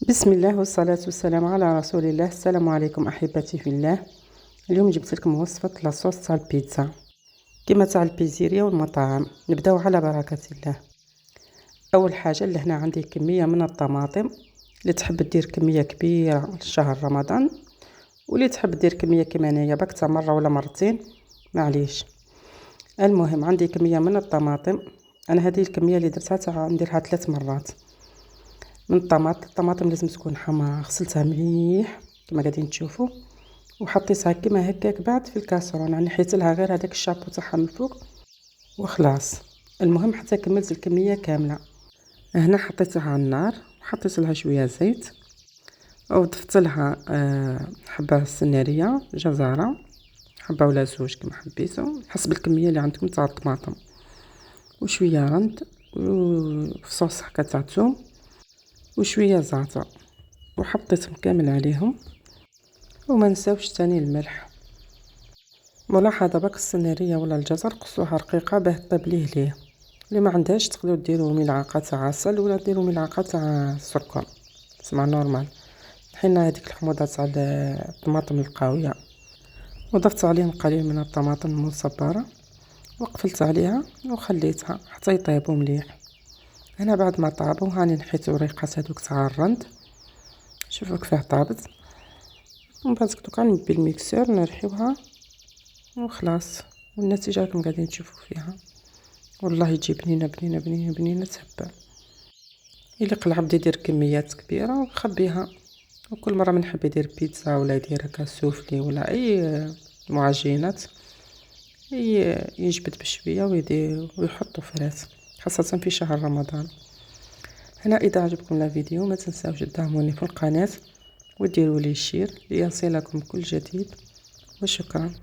بسم الله والصلاة والسلام على رسول الله. السلام عليكم أحبتي في الله. اليوم جبت لكم وصفة لاصوص تاع البيتزا كما تاع البيزيريا والمطاعم. نبداو على بركة الله. أول حاجة لهنا عندي كمية من الطماطم، اللي تحب دير كمية كبيرة لشهر رمضان، واللي تحب دير كمية كيما انايا بكتة مرة ولا مرتين معليش. المهم عندي كمية من الطماطم. أنا هذه الكمية اللي درتها تاع نديرها 3 مرات من الطماطم لازم تكون حمراء. غسلتها مليح كما قاعدين تشوفوا وحطيتها كما هكاك بعد في الكاسرونه، نحيت لها غير هذاك الشابو تاعها من فوق وخلاص. المهم حتى كملت الكميه كامله. هنا حطيتها على النار وحطيت لها شويه زيت وضفت لها حبه سناريه جزره، حبه ولا زوج كما حبيتوا حسب الكميه اللي عندكم تاع الطماطم، وشويه رند وفصوص هكا تاع الثوم وشويه زعتر وحطيتهم كامل عليهم. وما نساوش تاني الملح. ملاحظه باك السناريه ولا الجزر قصوها رقيقه باه طيب ليه. اللي ما عندهاش تقدروا ديروا ملعقه تاع عسل ولا ديروا ملعقه تاع سكر سمع نورمال. حنا هذيك الحموضه تاع الطماطم القاويه وضفت عليهم قليل من الطماطم المصبره وقفلت عليها وخليتها حتى يطيبوا مليح. هنا بعد ما طابوا هاني نحيت وريقات هذوك تاع الرند، شوفوا كيفاه طابت. ومن بعد دوكا بالميكسور نرحيوها وخلاص، والنتيجه راكم قاعدين تشوفوا فيها. والله تجي بنينه بنينه بنينه بنينه تهبل. الا قلع عبد يدير كميات كبيره ويخبيها، وكل مره من يحب يدير بيتزا ولا يدير هكا سوفلي ولا اي معجنات يجبد بشويه ويدير ويحطوا فرات خاصه في شهر رمضان. هنا اذا عجبكم الفيديو ما تنساوش تدعموني في القناه وديروا لي شير ليصلكم كل جديد، وشكرا.